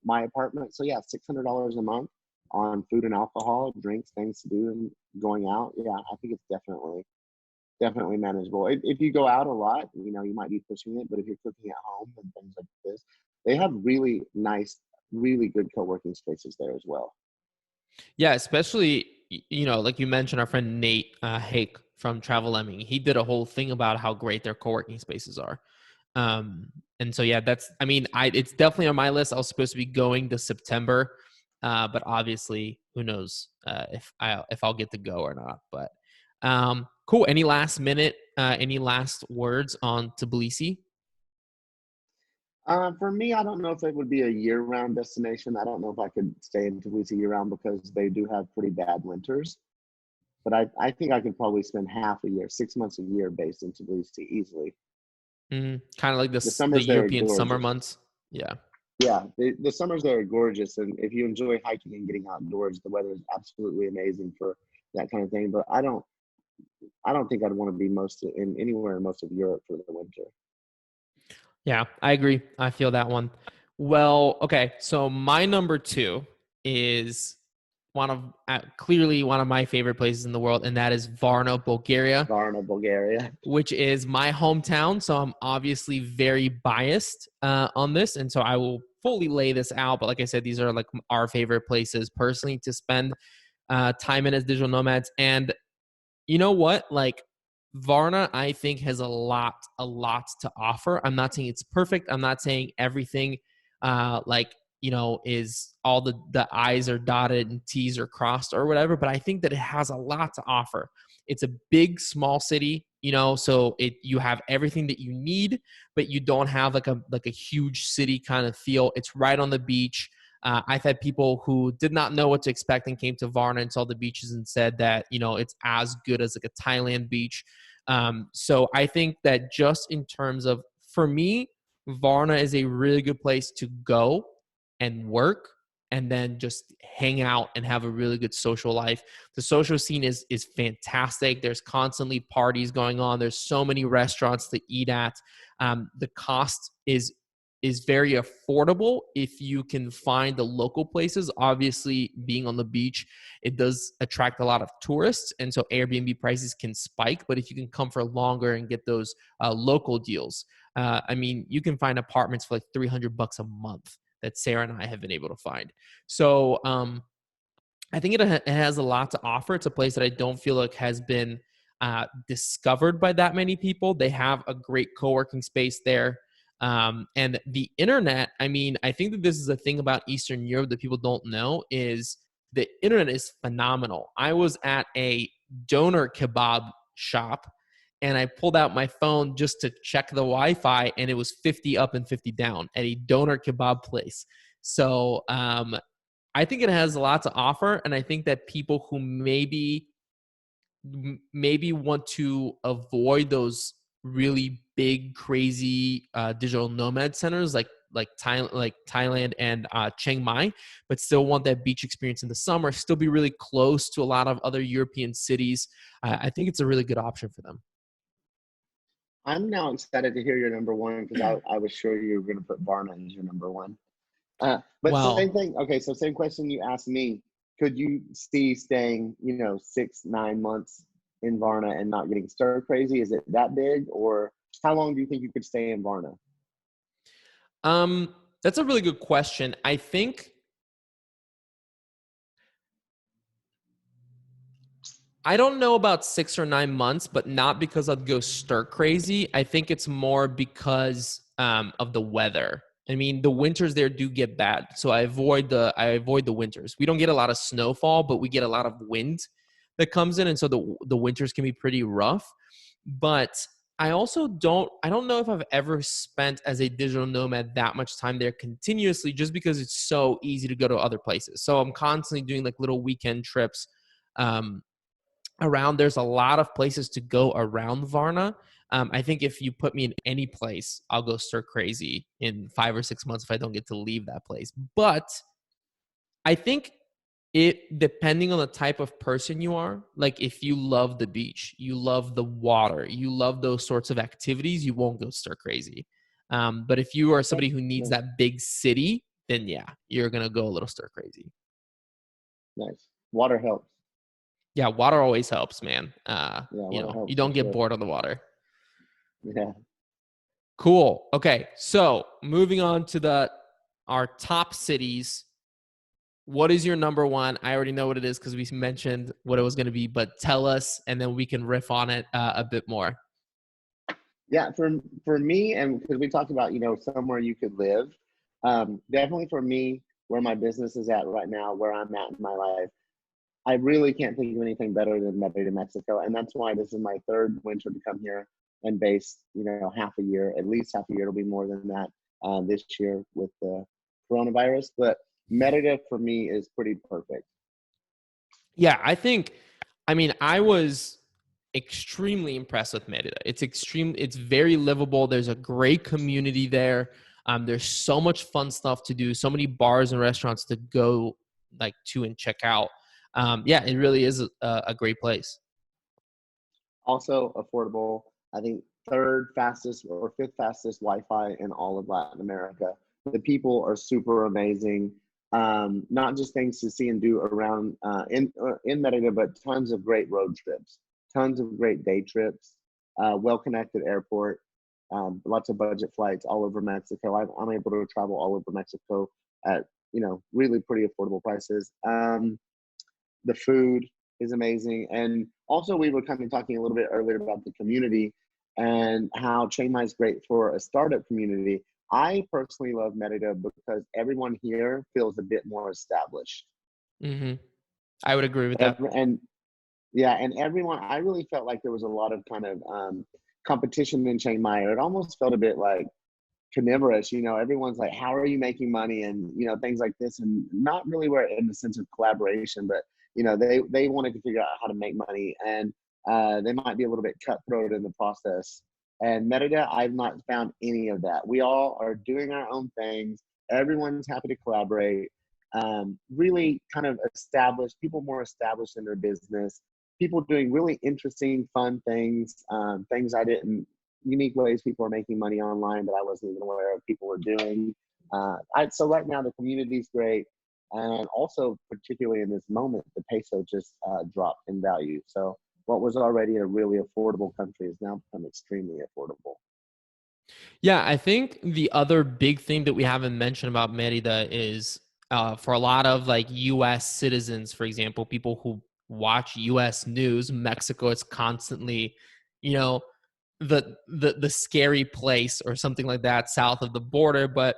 my apartment. So yeah, $600 a month on food and alcohol, drinks, things to do, and going out. Yeah, I think it's definitely manageable. If you go out a lot, you might be pushing it, but if you're cooking at home and things like this, they have really nice, really good co-working spaces there as well. Yeah, especially, like you mentioned, our friend Nate Hake from Travel Lemming, he did a whole thing about how great their co-working spaces are. And so, yeah, it's definitely on my list. I was supposed to be going this September, but obviously who knows if I'll get to go or not, but cool. Any last words on Tbilisi? For me, I don't know if it would be a year-round destination. I don't know if I could stay in Tbilisi year-round because they do have pretty bad winters. But I think I could probably spend half a year, 6 months a year based in Tbilisi easily. Kind of like The the summers there are European summer gorgeous. months. Yeah. Yeah, the summers there are gorgeous, and if you enjoy hiking and getting outdoors, the weather is absolutely amazing for that kind of thing. But I don't think I'd want to be most in anywhere in most of Europe for the winter. Yeah, I agree. I feel that one. Well, okay. So my number two is clearly one of my favorite places in the world, and that is Varna, Bulgaria, Varna, Bulgaria. which is my hometown. So I'm obviously very biased on this, and so I will fully lay this out. But like I said, these are like our favorite places personally to spend time in as digital nomads. And you know what? Like Varna, I think has a lot to offer. I'm not saying it's perfect. I'm not saying everything is all the I's are dotted and T's are crossed or whatever, but I think that it has a lot to offer. It's a big, small city, so you have everything that you need, but you don't have like a huge city kind of feel. It's right on the beach. I've had people who did not know what to expect and came to Varna and saw the beaches and said that, it's as good as like a Thailand beach. So I think that just in terms of, for me, Varna is a really good place to go and work and then just hang out and have a really good social life. The social scene is fantastic. There's constantly parties going on. There's so many restaurants to eat at. The cost is very affordable if you can find the local places. Obviously, being on the beach, it does attract a lot of tourists, and so Airbnb prices can spike. But if you can come for longer and get those local deals, you can find apartments for like $300 a month that Sarah and I have been able to find. So I think it has a lot to offer. It's a place that I don't feel like has been discovered by that many people. They have a great co-working space there. And the internet, I think that this is a thing about Eastern Europe that people don't know is the internet is phenomenal. I was at a doner kebab shop and I pulled out my phone just to check the Wi-Fi and it was 50 up and 50 down at a doner kebab place. So I think it has a lot to offer. And I think that people who maybe want to avoid those really big, crazy digital nomad centers like Thailand and Chiang Mai, but still want that beach experience in the summer, still be really close to a lot of other European cities. I think it's a really good option for them. I'm now excited to hear your number one because I was sure you were going to put Varna as your number one. But same Well, thing. Okay, so same question you asked me. Could you see staying, 6, 9 months in Varna and not getting stir crazy? Is it that big, or how long do you think you could stay in Varna? that's a really good question. I think I don't know about 6 or 9 months, but not because I'd go stir crazy. I think it's more because of the weather. The winters there do get bad, so I avoid the winters. We don't get a lot of snowfall, but we get a lot of wind that comes in, and so the winters can be pretty rough. But I don't know if I've ever spent as a digital nomad that much time there continuously, just because it's so easy to go to other places. So I'm constantly doing like little weekend trips. Um, around. There's a lot of places to go around Varna. I think if you put me in any place, I'll go stir crazy in 5 or 6 months if I don't get to leave that place. But I think it, depending on the type of person you are, like if you love the beach, you love the water, you love those sorts of activities, you won't go stir crazy. But if you are somebody who needs Nice. that big city, then yeah, you're gonna go a little stir crazy. Nice. Water helps. Yeah, water always helps, man. Yeah, You water know, you helps for don't get sure. bored on the water. Yeah. Cool. Okay, so moving on to our top cities. What is your number one? I already know what it is because we mentioned what it was going to be, but tell us, and then we can riff on it a bit more. Yeah, for me, and because we talked about, somewhere you could live, definitely for me, where my business is at right now, where I'm at in my life, I really can't think of anything better than Merida, Mexico, and that's why this is my third winter to come here and base, half a year, at least half a year. It'll be more than that this year with the coronavirus, but Merida for me is pretty perfect. Yeah, I was extremely impressed with Merida. It's very livable. There's a great community there. There's so much fun stuff to do, so many bars and restaurants to go like to and check out. Yeah, it really is a great place. Also affordable. I think third fastest or fifth fastest Wi-Fi in all of Latin America. The people are super amazing. Not just things to see and do around in Merida, but tons of great road trips, tons of great day trips, well-connected airport, lots of budget flights all over Mexico. I'm able to travel all over Mexico at really pretty affordable prices. The food is amazing. And also, we were kind of talking a little bit earlier about the community and how Chiang Mai is great for a startup community. I personally love Merida because everyone here feels a bit more established. Hmm. I would agree with that. And yeah, and everyone, I really felt like there was a lot of kind of competition in Chiang Mai. It almost felt a bit like carnivorous. Everyone's like, how are you making money, and things like this, and not really where in the sense of collaboration, but they wanted to figure out how to make money, and they might be a little bit cutthroat in the process. And Merida, I've not found any of that. We all are doing our own things. Everyone's happy to collaborate. Really kind of established people, more established in their business, people doing really interesting fun things, things I didn't unique ways people are making money online that I wasn't even aware of people were doing. So right now the community is great, and also particularly in this moment, the peso just dropped in value. So what was already a really affordable country has now become extremely affordable. Yeah, I think the other big thing that we haven't mentioned about Merida is for a lot of like US citizens, for example, people who watch US news, Mexico is constantly, you know, the scary place or something like that south of the border. But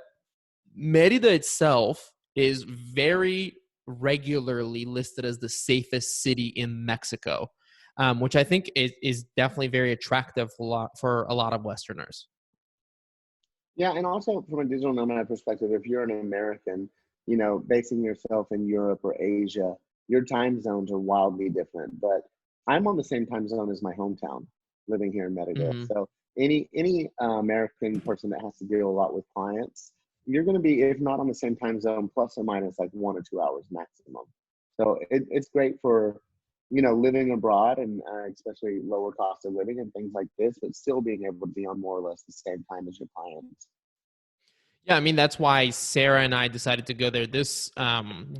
Merida itself is very regularly listed as the safest city in Mexico, which I think is definitely very attractive for a lot of Westerners. Yeah, and also from a digital nomad perspective, if you're an American, basing yourself in Europe or Asia, your time zones are wildly different. But I'm on the same time zone as my hometown, living here in Merida. Hmm. So any American person that has to deal a lot with clients, you're going to be, if not on the same time zone, plus or minus like 1 or 2 hours maximum. So it's great for living abroad, and especially lower cost of living and things like this, but still being able to be on more or less the same time as your clients. Yeah, I mean that's why Sarah and I decided to go there this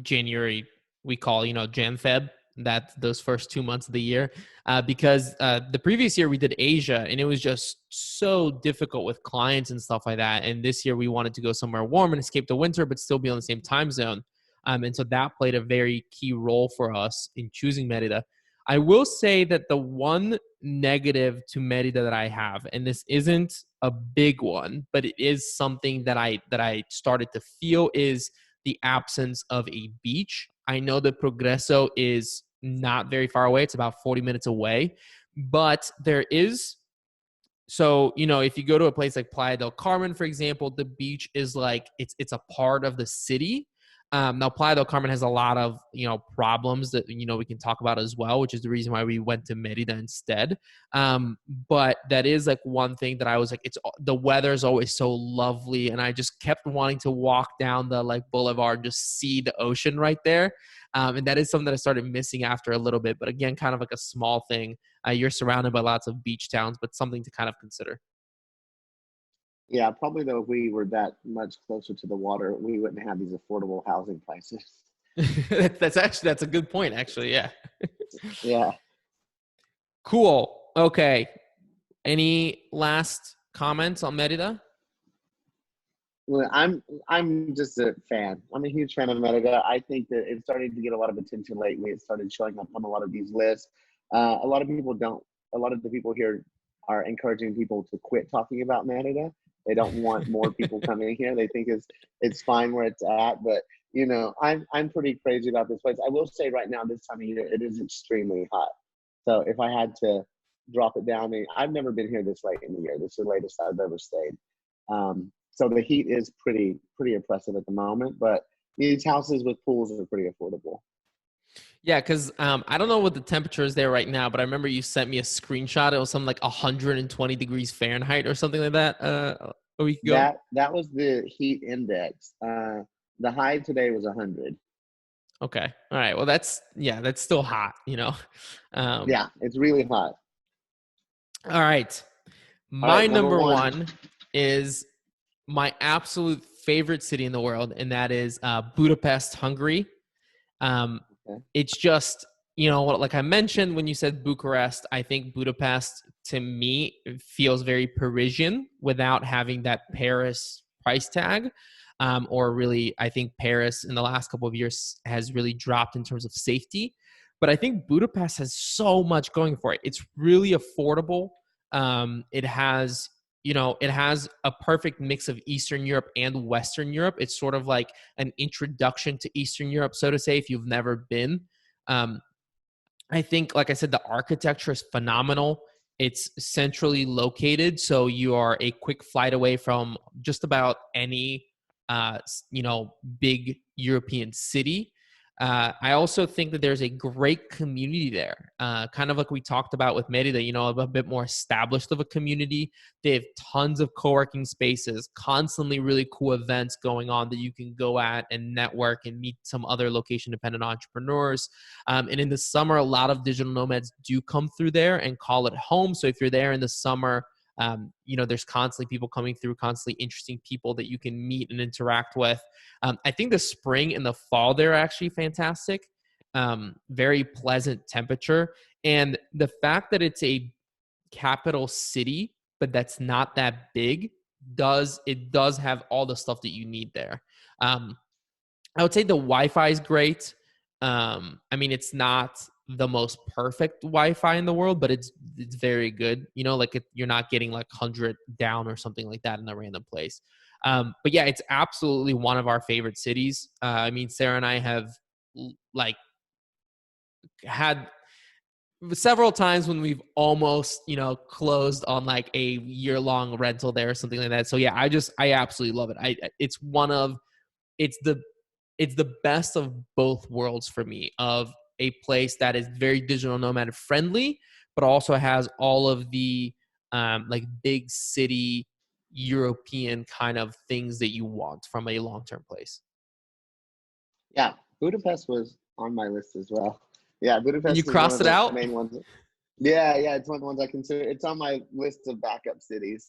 January. We call Jan Feb. That those first 2 months of the year, because the previous year we did Asia and it was just so difficult with clients and stuff like that. And this year we wanted to go somewhere warm and escape the winter, but still be on the same time zone. And so that played a very key role for us in choosing Merida. I will say that the one negative to Merida that I have, and this isn't a big one, but it is something that I started to feel, is the absence of a beach. I know that Progreso is not very far away. It's about 40 minutes away, but there is. So, if you go to a place like Playa del Carmen, for example, the beach is like, it's a part of the city. Now, Playa del Carmen has a lot of, problems that, we can talk about as well, which is the reason why we went to Merida instead. But that is like one thing that I was like, the weather is always so lovely. And I just kept wanting to walk down the like boulevard, and just see the ocean right there. And that is something that I started missing after a little bit, but again, kind of like a small thing. You're surrounded by lots of beach towns, but something to kind of consider. Yeah, probably though, if we were that much closer to the water, we wouldn't have these affordable housing prices. That's a good point, actually. Yeah. Yeah. Cool. Okay. Any last comments on Merida? Well, I'm just a fan. I'm a huge fan of Merida. I think that it's starting to get a lot of attention lately. It started showing up on a lot of these lists. A lot of people don't. A lot of the people here are encouraging people to quit talking about Merida. They don't want more people coming here. They think it's fine where it's at. But I'm pretty crazy about this place. I will say right now, this time of year, it is extremely hot. So if I had to drop it down, I've never been here this late in the year. This is the latest I've ever stayed. So the heat is pretty oppressive at the moment, but these houses with pools are pretty affordable. Yeah, because I don't know what the temperature is there right now, but I remember you sent me a screenshot. It was something like 120 degrees Fahrenheit or something like that a week ago. That was the heat index. The high today was 100. Okay. All right. Well, that's still hot, Yeah, it's really hot. All right. My number one is my absolute favorite city in the world, and that is Budapest, Hungary. Okay. It's just, like I mentioned when you said Bucharest, I think Budapest to me feels very Parisian without having that Paris price tag. Or really, I think Paris in the last couple of years has really dropped in terms of safety. But I think Budapest has so much going for it. It's really affordable. It has a perfect mix of Eastern Europe and Western Europe. It's sort of like an introduction to Eastern Europe, so to say, if you've never been. I think, like I said, the architecture is phenomenal. It's centrally located, so you are a quick flight away from just about any, big European city. I also think that there's a great community there, kind of like we talked about with Merida, a bit more established of a community. They have tons of co-working spaces, constantly really cool events going on that you can go at and network and meet some other location-dependent entrepreneurs. And in the summer, a lot of digital nomads do come through there and call it home. So if you're there in the summer, there's constantly people coming through, constantly interesting people that you can meet and interact with. I think the spring and the fall there are actually fantastic. Very pleasant temperature. And the fact that it's a capital city, but that's not that big, does have all the stuff that you need there. I would say the Wi-Fi is great. It's not the most perfect Wi-Fi in the world, but it's very good. You're not getting like 100 down or something like that in a random place. But yeah, it's absolutely one of our favorite cities. Sarah and I have had several times when we've almost, closed on like a year-long rental there or something like that. So yeah, I absolutely love it. It's the best of both worlds for me, of a place that is very digital nomad friendly, but also has all of the big city European kind of things that you want from a long-term place. Yeah, Budapest was on my list as well. Yeah, Budapest. And you crossed it out? Main ones. Yeah, it's one of the ones I consider. It's on my list of backup cities.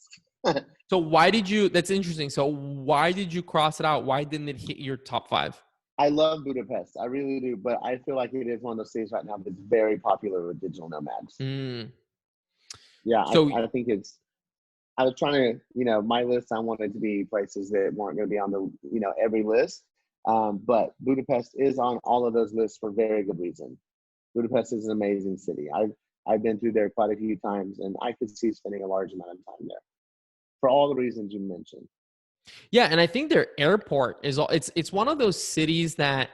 So that's interesting. So why did you cross it out? Why didn't it hit your top 5? I love Budapest. I really do. But I feel like it is one of those cities right now that's very popular with digital nomads. Yeah, so I think I was trying to, my list, I wanted to be places that weren't going to be on the, every list. But Budapest is on all of those lists for very good reason. Budapest is an amazing city. I've been through there quite a few times, and I could see spending a large amount of time there for all the reasons you mentioned. Yeah, and I think their airport it's one of those cities that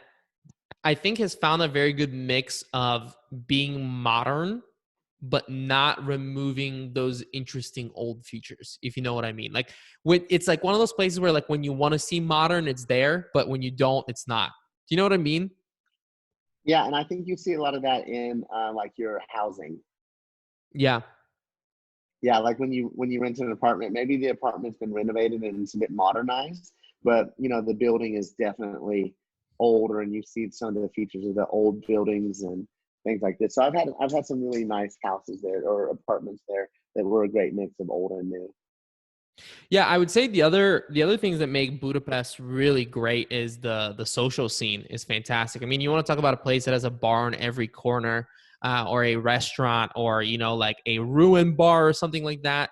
I think has found a very good mix of being modern, but not removing those interesting old features, if you know what I mean. Like when it's like one of those places where like when you want to see modern, it's there, but when you don't, it's not. Do you know what I mean? Yeah, and I think you see a lot of that in like your housing. Yeah. Yeah, like when you rent an apartment, maybe the apartment's been renovated and it's a bit modernized, but you know the building is definitely older, and you see some of the features of the old buildings and things like this. So I've had some really nice houses there or apartments there that were a great mix of old and new. Yeah, I would say the other things that make Budapest really great is the social scene is fantastic. I mean, you want to talk about a place that has a bar on every corner, or a restaurant, or you know, like a ruin bar or something like that.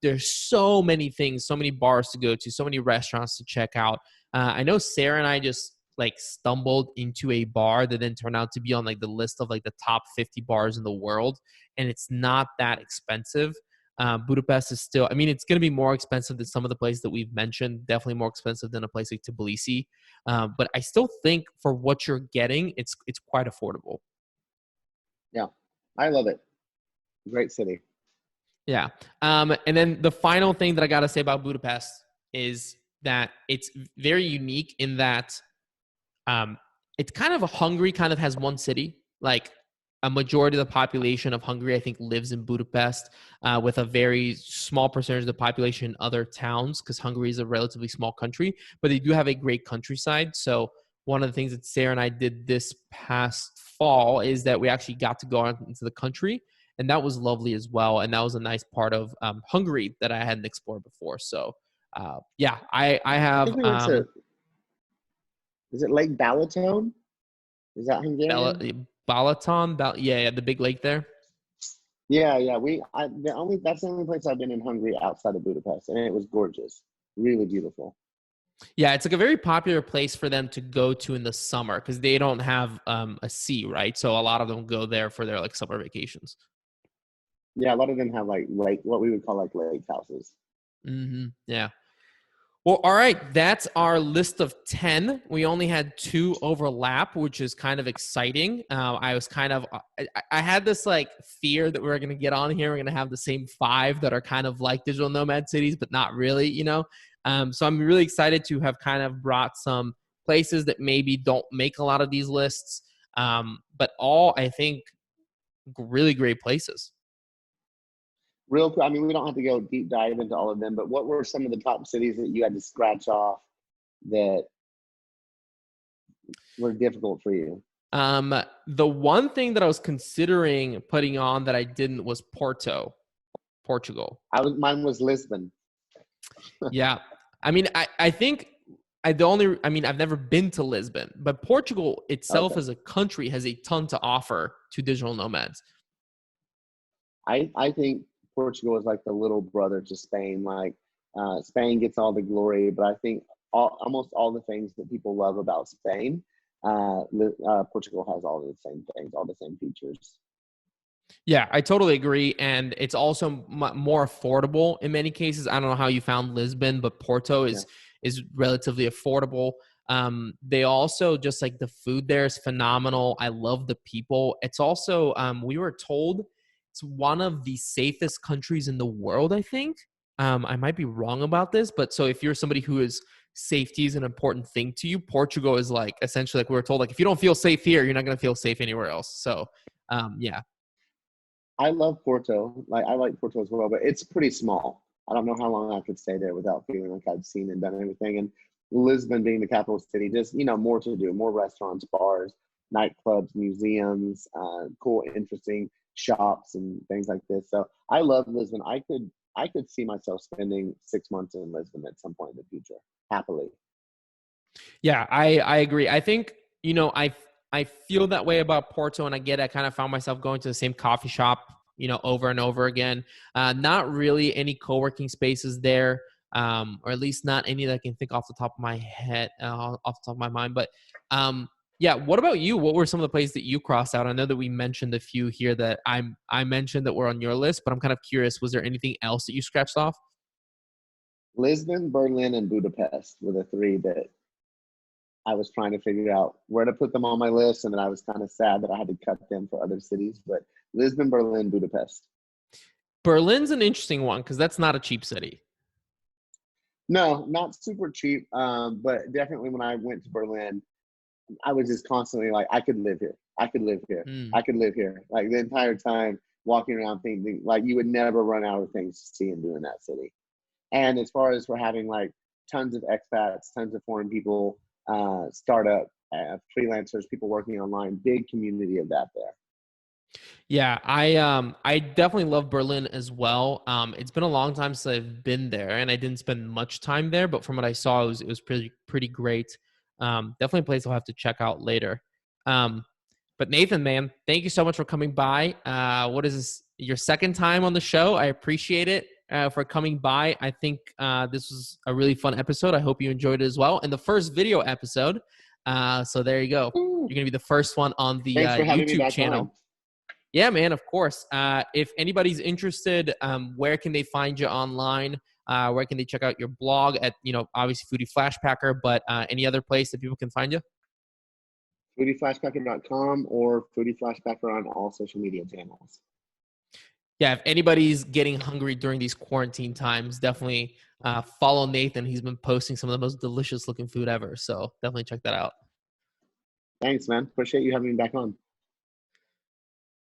There's so many things, so many bars to go to, so many restaurants to check out. I know Sarah and I just like stumbled into a bar that then turned out to be on like the list of like the top 50 bars in the world, and it's not that expensive. Budapest is still, I mean, it's going to be more expensive than some of the places that we've mentioned, definitely more expensive than a place like Tbilisi. But I still think for what you're getting, it's quite affordable. Yeah, I love it. Great city. Yeah. And then the final thing that I got to say about Budapest is that it's very unique in that um, it's kind of a Hungary kind of has one city. Like a majority of the population of Hungary, I think, lives in Budapest, with a very small percentage of the population in other towns because Hungary is a relatively small country, but they do have a great countryside. So one of the things that Sarah and I did this past fall is that we actually got to go out into the country, and that was lovely as well. And that was a nice part of Hungary that I hadn't explored before. So yeah, I I have think we went to, is it Lake Balaton? Is that Bala, Hungarian? Balaton, yeah, yeah, the big lake there. Yeah, yeah. That's the only place I've been in Hungary outside of Budapest, and it was gorgeous, really beautiful. Yeah, it's like a very popular place for them to go to in the summer because they don't have a sea, right? So a lot of them go there for their like summer vacations. Yeah, a lot of them have like what we would call like lake houses. Yeah. Well, all right. That's our list of 10. We only had 2 overlap, which is kind of exciting. I was kind of, I had this like fear that we were going to get on here. We're going to have the same 5 that are kind of like digital nomad cities, but not really, you know? So I'm really excited to have kind of brought some places that maybe don't make a lot of these lists, but all, I think, really great places. Real quick, I mean, we don't have to go deep dive into all of them, but what were some of the top cities that you had to scratch off that were difficult for you? The one thing that I was considering putting on that I didn't was Portugal. Mine was Lisbon. Yeah. I mean, I think I mean, I've never been to Lisbon, but Portugal itself Okay. as a country has a ton to offer to digital nomads. I think Portugal is like the little brother to Spain. Like Spain gets all the glory, but I think almost all the things that people love about Spain, Portugal has all the same things, all the same features. Yeah, I totally agree. And it's also more affordable in many cases. I don't know how you found Lisbon, but Porto Yeah. is relatively affordable. They also just like the food there is phenomenal. I love the people. It's also we were told it's one of the safest countries in the world, I think. I might be wrong about this, but so if you're somebody who is safety is an important thing to you, Portugal is like essentially like we were told, like if you don't feel safe here, you're not going to feel safe anywhere else. So yeah. I love Porto. Like I like Porto as well, but it's pretty small. I don't know how long I could stay there without feeling like I've seen and done everything. And Lisbon being the capital city, just more to do, more restaurants, bars, nightclubs, museums, cool, interesting shops and things like this. So I love Lisbon. I could see myself spending 6 months in Lisbon at some point in the future, happily. Yeah, I agree. I think, I feel that way about Porto, and I kind of found myself going to the same coffee shop, over and over again. Not really any co-working spaces there, or at least not any that I can think off the top of my head, off the top of my mind. But yeah, what about you? What were some of the places that you crossed out? I know that we mentioned a few here that I mentioned that were on your list, but I'm kind of curious, was there anything else that you scratched off? Lisbon, Berlin, and Budapest were the three that I was trying to figure out where to put them on my list, and then I was kind of sad that I had to cut them for other cities. But Lisbon, Berlin, Budapest. Berlin's an interesting one because that's not a cheap city. No, not super cheap, but definitely when I went to Berlin, I was just constantly like, I could live here. I could live here. Mm. I could live here. Like the entire time walking around thinking like you would never run out of things to see and do in that city. And as far as we're having like tons of expats, tons of foreign people, startup, freelancers, people working online, big community of that there. Yeah, I definitely love Berlin as well. It's been a long time since I've been there, and I didn't spend much time there. But from what I saw, it was pretty great. Definitely a place I'll have to check out later. But Nathan, man, thank you so much for coming by. What is this? Your second time on the show? I appreciate it for coming by. I think this was a really fun episode. I hope you enjoyed it as well. And the first video episode. So there you go. You're gonna be the first one on the Thanks for having me YouTube back channel. on. Yeah, man, of course. If anybody's interested, where can they find you online? Where can they check out your blog at, obviously Foodie Flashpacker, but any other place that people can find you? FoodieFlashpacker.com or Foodie Flashpacker on all social media channels. Yeah, if anybody's getting hungry during these quarantine times, definitely follow Nathan. He's been posting some of the most delicious looking food ever. So definitely check that out. Thanks, man. Appreciate you having me back on.